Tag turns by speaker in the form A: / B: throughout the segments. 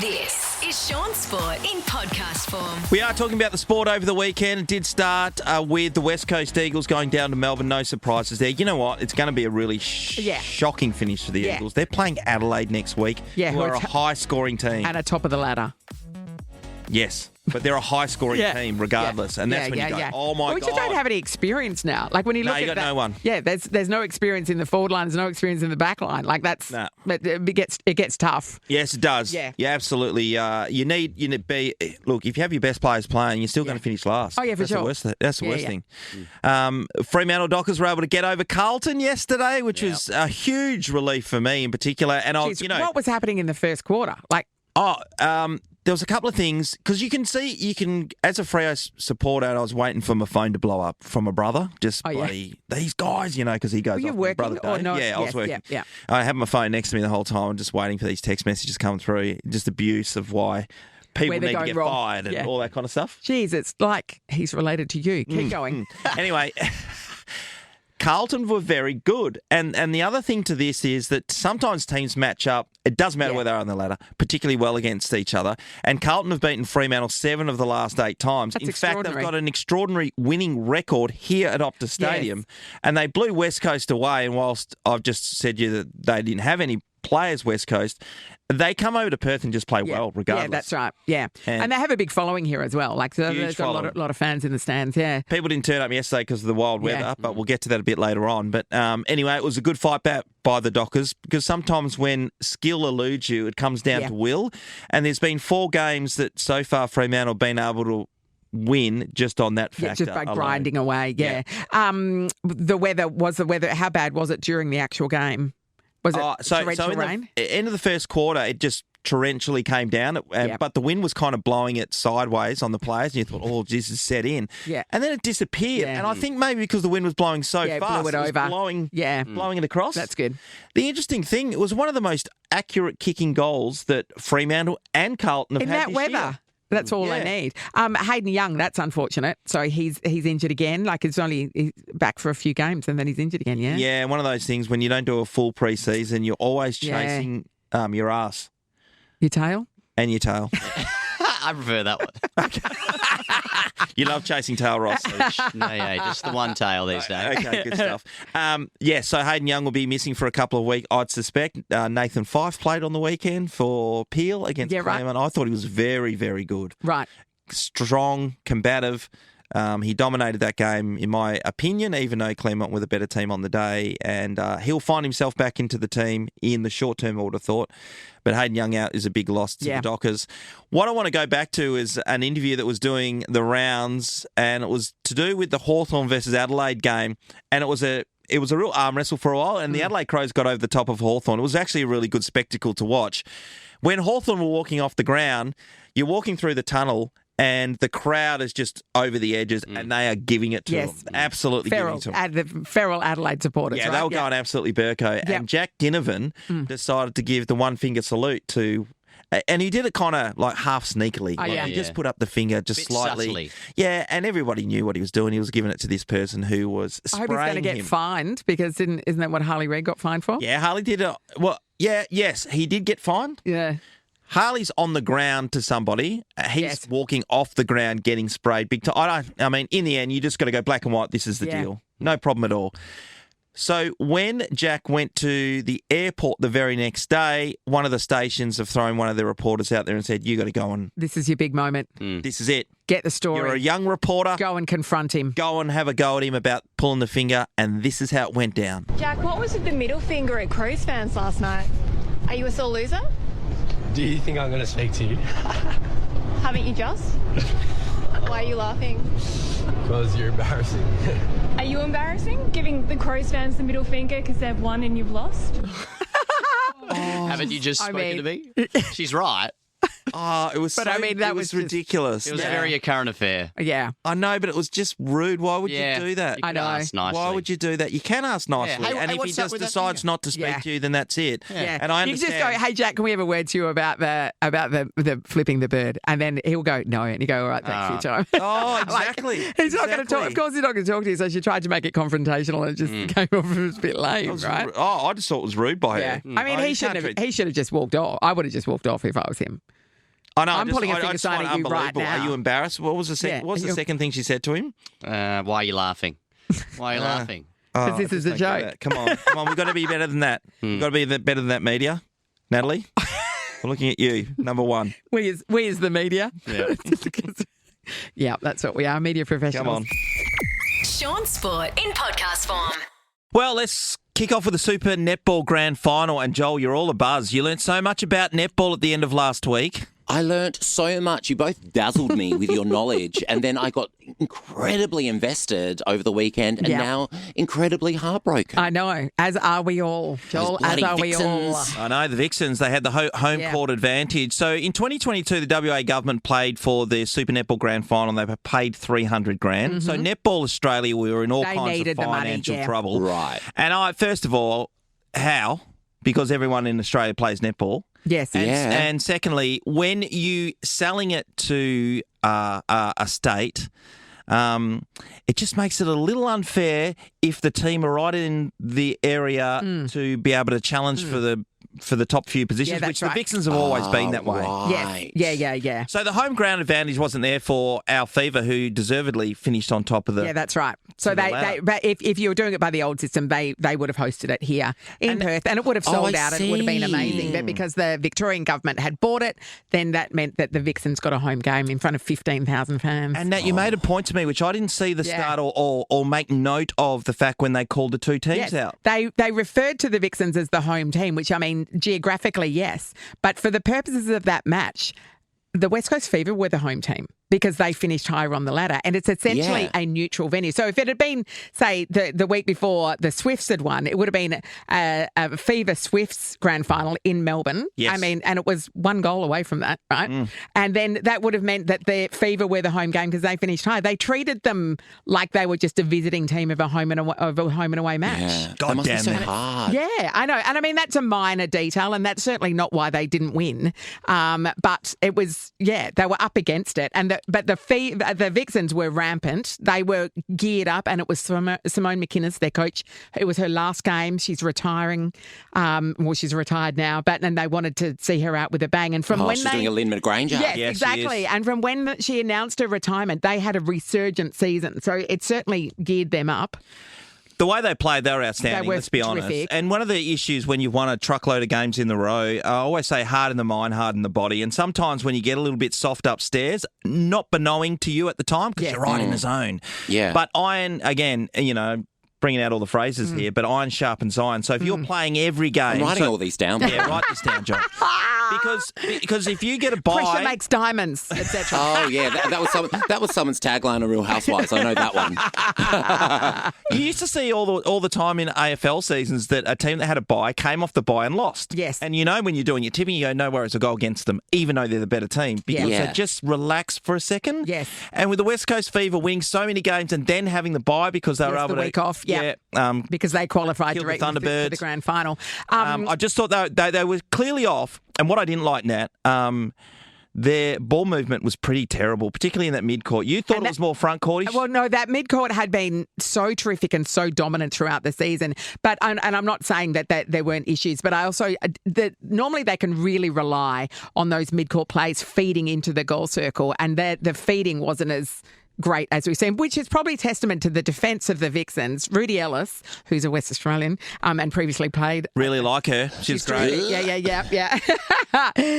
A: This is Shaun Sport in podcast form.
B: We are talking about the sport over the weekend. It did start with the West Coast Eagles going down to Melbourne. No surprises there. You know what? It's going to be a really shocking finish for the Eagles. They're playing Adelaide next week, who are a high-scoring team.
C: And a top of the ladder.
B: Yes, but they're a high-scoring team regardless. And that's when you go, oh, my God.
C: We just don't have any experience now. Like when you look
B: you
C: at
B: got no one.
C: Yeah, there's no experience in the forward line. There's no experience in the back line. Like that's...
B: No.
C: But it gets tough.
B: Yes, it does. Yeah, absolutely. You need to be... Look, if you have your best players playing, you're still going to finish last.
C: Oh, yeah, for sure.
B: That's the worst thing. Fremantle Dockers were able to get over Carlton yesterday, which was a huge relief for me in particular. And
C: what was happening in the first quarter?
B: There was a couple of things, because you can, as a Freo supporter, I was waiting for my phone to blow up from my brother. These guys, because he goes off.
C: Were you working
B: or
C: not?
B: Yeah, I was working.
C: Yeah.
B: I had my phone next to me the whole time, just waiting for these text messages coming through, just abuse of why people need to get fired and all that kind of stuff.
C: Jeez, it's like he's related to you. Keep going.
B: Anyway... Carlton were very good. And the other thing to this is that sometimes teams match up. It doesn't matter where they are on the ladder, particularly well against each other. And Carlton have beaten Fremantle 7 of the last 8 times.
C: That's
B: in fact, they've got an extraordinary winning record here at Optus Stadium. And they blew West Coast away. And whilst I've just said to you that they didn't have any players West Coast, they come over to Perth and just play well regardless.
C: Yeah, that's right. Yeah. And they have a big following here as well. Like there's got a lot of fans in the stands,
B: People didn't turn up yesterday because of the wild weather, but we'll get to that a bit later on. But anyway, it was a good fight back by the Dockers, because sometimes when skill eludes you, it comes down to will. And there's been 4 games that so far Fremantle have been able to win just on that factor.
C: Just by grinding away, The weather, how bad was it during the actual game? Was it torrential rain?
B: The end of the first quarter, it just torrentially came down, but the wind was kind of blowing it sideways on the players, and you thought, oh, this is set in.
C: Yeah.
B: And then it disappeared. Yeah. And I think maybe because the wind was blowing so fast,
C: it was
B: blowing it across.
C: That's good.
B: The interesting thing, it was one of the most accurate kicking goals that Fremantle and Carlton have had this year.
C: That's all they need. Hayden Young, that's unfortunate. So he's injured again. Like he's back for a few games and then he's injured again,
B: Yeah, one of those things when you don't do a full pre-season, you're always chasing your ass.
C: Your tail?
B: And your tail.
D: I prefer that one.
B: You love chasing tail, Ross.
D: Just the one tail these days.
B: Okay, good stuff. So Hayden Young will be missing for a couple of weeks, I'd suspect. Nathan Fyfe played on the weekend for Peel against Fremantle. I thought he was very, very good.
C: Right.
B: Strong, combative. He dominated that game, in my opinion, even though Claremont were the better team on the day. And he'll find himself back into the team in the short term, I would have thought. But Hayden Young out is a big loss to the Dockers. What I want to go back to is an interview that was doing the rounds, and it was to do with the Hawthorn versus Adelaide game. And it was a real arm wrestle for a while, and the Adelaide Crows got over the top of Hawthorn. It was actually a really good spectacle to watch. When Hawthorn were walking off the ground, you're walking through the tunnel, and the crowd is just over the edges, and they are giving it to them. Absolutely giving it to them.
C: The feral Adelaide supporters,
B: right? They were going absolutely Burko. And Jack Ginnivan decided to give the one-finger salute to... And he did it kind of like half sneakily. He just put up the finger just slightly.
D: Subtly.
B: Yeah, and everybody knew what he was doing. He was giving it to this person who was spraying him.
C: I hope he's going to get fined, because isn't that what Harley Reid got fined for?
B: Yeah, Harley did it. Yes, he did get fined.
C: Yeah.
B: Harley's on the ground to somebody. He's walking off the ground getting sprayed big time. I mean, in the end, you just got to go black and white. This is the deal. No problem at all. So when Jack went to the airport the very next day, one of the stations have thrown one of their reporters out there and said, you got to go and...
C: This is your big moment.
B: This is it.
C: Get the story.
B: You're a young reporter.
C: Go and confront him.
B: Go and have a go at him about pulling the finger, and this is how it went down.
E: Jack, what was with the middle finger at Crows fans last night? Are you a sore loser?
F: Do you think I'm going to speak to you?
E: Haven't you just? Why are you laughing?
F: Because you're embarrassing.
E: Are you embarrassing? Giving the Crows fans the middle finger because they've won and you've lost?
D: Haven't you just spoken to me? She's right.
B: Oh, it was that was ridiculous.
D: It was very a current affair.
C: Yeah.
B: I know, but it was just rude. Why would you do that?
D: I know. Ask nicely.
B: Why would you do that? You can ask nicely.
D: Yeah.
B: And if he just decides not to speak to you, then that's it.
C: Yeah.
B: And I understand.
C: You can just go, hey, Jack, can we have a word to you about the flipping the bird? And then he'll go, no. And you go, all right, thanks for your time.
B: Oh, exactly.
C: He's not going to talk. Of course he's not going to talk to you. So she tried to make it confrontational and it just came off as a bit lame, right?
B: I just thought it was rude by her.
C: I mean, he should have just walked off. I would have just walked off if I was him.
B: I know.
C: I'm pulling a
B: I
C: finger
B: just
C: sign
B: find
C: at you right
B: unbelievable.
C: now.
B: Are you embarrassed? What was the second thing she said to him?
D: Why are you laughing? Why are you laughing?
C: Because this is a joke.
B: Come on. We've got to be better than that. We've got to be better than that, media. Natalie, we're looking at you, number one.
C: We as the media.
D: Yeah.
C: Yeah, that's what we are, media professionals.
B: Come on.
A: Shaun Sport in podcast form.
B: Well, let's kick off with the Super Netball Grand Final. And Joel, you're all abuzz. You learnt so much about netball at the end of last week.
G: I learnt so much. You both dazzled me with your knowledge, and then I got incredibly invested over the weekend, and now incredibly heartbroken.
C: I know, as are we all, Joel, as are we all.
B: I know, the Vixens, they had the home court advantage. So in 2022, the WA government played for the Super Netball Grand Final, and they paid $300,000. Mm-hmm. So Netball Australia, we were in all kinds of financial trouble.
G: Right.
B: And first of all, how? Because everyone in Australia plays netball.
C: Yes.
B: And secondly, when you selling it to a state, it just makes it a little unfair if the team are right in the area to be able to challenge for the top few positions, which the Vixens have always been that way.
G: Right.
C: Yes. Yeah.
B: So the home ground advantage wasn't there for our Fever, who deservedly finished on top of the.
C: Yeah, that's right. So but if you were doing it by the old system, they would have hosted it here in Perth, and it would have sold out. And it would have been amazing. But because the Victorian government had bought it, then that meant that the Vixens got a home game in front of 15,000 fans.
B: And Nat, you made a point to me, which I didn't see the start or make note of the fact when they called the two teams out.
C: They referred to the Vixens as the home team, which I mean, geographically, yes. But for the purposes of that match, the West Coast Fever were the home team because they finished higher on the ladder, and it's essentially a neutral venue. So if it had been, say, the week before the Swifts had won, it would have been a Fever Swifts grand final in Melbourne.
B: Yes.
C: I mean, and it was 1 goal away from that, right? And then that would have meant that the Fever were the home game because they finished high. They treated them like they were just a visiting team of a home and away match.
G: Yeah.
B: God
G: that must
B: damn
G: be so
B: it.
G: hard.
C: Yeah, I know. And I mean, that's a minor detail, and that's certainly not why they didn't win. But it was, they were up against it. But the Vixens were rampant. They were geared up, and it was Simone McInnes, their coach. It was her last game. She's retiring. She's retired now, and they wanted to see her out with a bang. And from when
G: she's doing a Lynn McGranger.
C: Yes,
B: Yes,
C: exactly. And from when she announced her retirement, they had a resurgent season. So it certainly geared them up.
B: The way they played, they were outstanding,
C: They were
B: let's be honest.
C: terrific.
B: And one of the issues when you've won a truckload of games in the row, I always say hard in the mind, hard in the body. And sometimes when you get a little bit soft upstairs, not belonging to you at the time because you're right in the zone.
G: Yeah.
B: But iron, again, bringing out all the phrases here, but iron sharpens iron. So if you're playing every game...
G: I'm writing all these down.
B: Yeah, write this down, John. Because if you get a bye...
C: Pressure makes diamonds, etc.
G: Oh, yeah. That was someone's tagline on Real Housewives. I know that one.
B: You used to see all the time in AFL seasons that a team that had a bye came off the bye and lost.
C: Yes.
B: And when you're doing your tipping, you go, no worries, I'll go against them, even though they're the better team. Because
G: Yeah.
B: they just relax for a second.
C: Yes.
B: And with the West Coast Fever winning so many games and then having the bye because they were able
C: the
B: to...
C: week off, because they qualified
B: Killed the
C: directly for
B: Thunderbirds.
C: the grand final.
B: I just thought they were clearly off. And what I didn't like, Nat, their ball movement was pretty terrible, particularly in that mid-court. You thought it was more front-courtish?
C: Well, no, that mid-court had been so terrific and so dominant throughout the season. But and I'm not saying that there weren't issues, but I also normally they can really rely on those mid-court plays feeding into the goal circle, and the feeding wasn't as great as we've seen, which is probably testament to the defence of the Vixens. Rudy Ellis, who's a West Australian and previously played...
B: Really like her. She's great.
C: Yeah.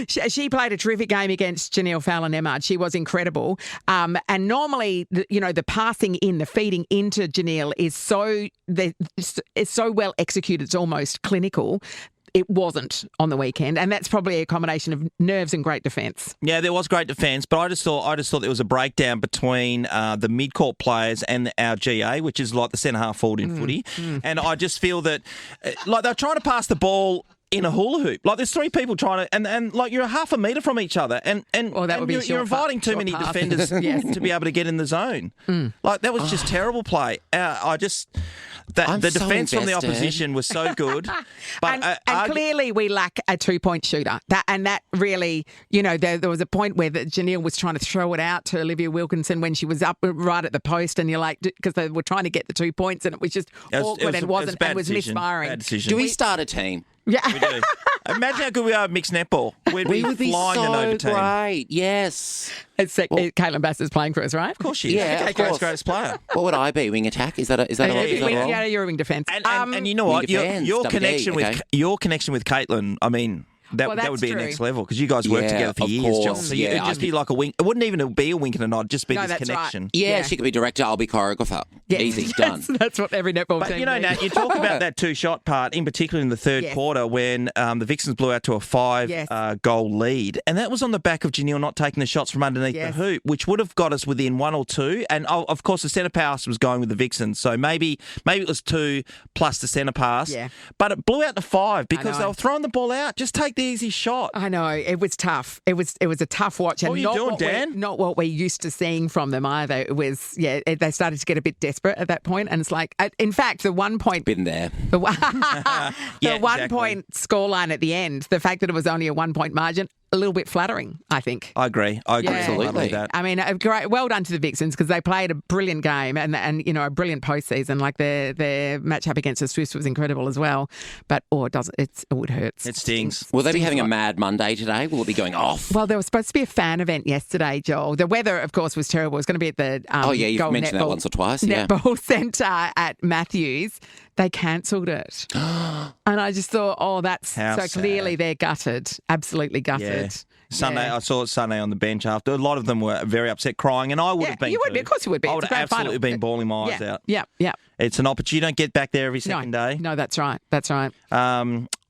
C: She played a terrific game against Janelle Fowler-Nemmard. She was incredible. And normally, the passing in, the feeding into Janelle is so well executed, it's almost clinical. It wasn't on the weekend, and that's probably a combination of nerves and great defence.
B: Yeah, there was great defence, but I just thought there was a breakdown between the mid-court players and our GA, which is like the centre half forward in footy. And I just feel that they're trying to pass the ball in a hula hoop. Like there's three people trying to, and like you're half a metre from each other, and you're inviting too many defenders to be able to get in the zone. Like that was just terrible play. The defence from the opposition was so good, but
C: and clearly we lack a 2-point shooter. That really, there was a point where Janelle was trying to throw it out to Olivia Wilkinson when she was up right at the post, and you're like, because they were trying to get the 2 points, and it was just awkward and wasn't, and was misfiring.
G: Do we start a team?
C: Yeah.
B: We do. Imagine how good we are at mixed netball. We'd
G: We
B: be
G: would be
B: flying an
G: so
B: over team.
G: great. Yes.
C: Caitlin Bass's playing for us, right?
B: Of course she is.
G: Yeah, of
B: KK's
G: course.
B: greatest player.
G: What would I be? Wing attack? Is that is that wrong?
C: Yeah, you're a wing defence.
B: And you know what?
G: Wing defence,
B: Your
G: double
B: connection
G: D, okay.
B: your connection with Caitlin, I mean, that
C: Well,
B: would be
C: that's
B: next
C: true.
B: level because you guys worked
G: Yeah,
B: together for
G: of
B: years,
G: course,
B: Joel. So
G: yeah,
B: it'd just be like a wink. It wouldn't even be a wink and a nod, just be
C: No,
B: this
C: that's right.
B: connection.
G: Yeah,
C: Yeah.
G: she could be director. I'll be choreographer.
C: Yes.
G: Easy, done.
C: That's what every netball
B: But
C: team
B: you know,
C: needs.
B: Nat, you talk about that two-shot part, in particular in the third
C: Yes.
B: quarter when the Vixens blew out to a 5-goal lead. And that was on the back of Ginnivan not taking the shots from underneath
C: Yes.
B: the hoop, which would have got us within 1 or 2. And, of course, the centre pass was going with the Vixens. So maybe it was 2 plus the centre pass.
C: Yeah.
B: But it blew out to 5 because
C: know.
B: they were throwing the ball out. Just take the easy shot.
C: I know it was tough. It was a tough watch, and
B: What were you
C: not
B: doing,
C: what
B: Dan?
C: not what we're used to seeing from them either. It was they started to get a bit desperate at that point, and it's like, in fact, the 1 point,
G: Been there.
C: the
B: Yeah,
C: 1
B: exactly.
C: point scoreline at the end, the fact that it was only a 1 point margin, a little bit flattering, I think.
B: I agree.
C: Yeah.
B: Absolutely with that.
C: I mean, great. Well done to the Vixens because they played a brilliant game and you know a brilliant postseason. Like their matchup against the Swifts was incredible as well. But it hurts.
B: It stings.
G: Will they be
C: Stings
G: having a
C: like-
G: Mad Monday today? Will it be going off?
C: Well, there was supposed to be a fan event yesterday, Joel. The weather, of course, was terrible. It was going to be at the
G: Oh, yeah, you've
C: Golden
G: mentioned that
C: Netball-
G: once or twice, yeah.
C: Netball Centre at Matthews. They cancelled it. And I just thought, that's
B: How
C: so
B: sad.
C: clearly they're gutted. Absolutely gutted.
B: Sunday,
C: Yeah.
B: I saw it Sunday on the bench after. A lot of them were very upset, crying, and I would have been.
C: you would be.
B: too.
C: Of course you would be.
B: I
C: It's
B: would
C: a grand
B: have absolutely
C: final.
B: been bawling my eyes out.
C: Yeah.
B: It's an opportunity. You don't get back there every second day.
C: No, that's right. That's right.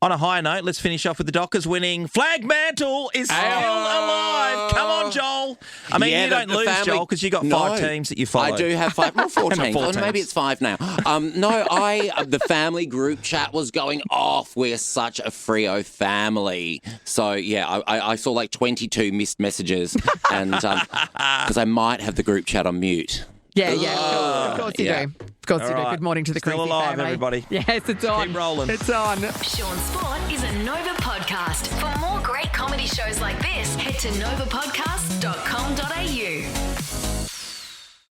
B: On a higher note, let's finish off with the Dockers winning. Flagmantle is still alive. Come on, Joel. I mean,
G: Yeah,
B: you
G: the-
B: don't
G: the
B: lose,
G: family-
B: Joel, because you got
G: No.
B: 5 teams that you follow.
G: I do have 5, well, 4
B: And
G: teams.
B: four
G: Oh, maybe
B: teams.
G: it's 5 now. The family group chat was going off. We're such a Freo family. So, yeah, I saw like 22 missed messages and because I might have the group chat on mute.
C: Yeah. Of course you
G: yeah.
C: do. Of course you
B: All
C: do.
B: right.
C: Good morning to the
B: Still
C: Creasy
B: alive,
C: family.
B: everybody.
C: Yes, it's on.
B: Keep rolling.
C: It's on.
A: Shaun Sport is a Nova podcast. For more great comedy shows like this, head to novapodcast.com.au.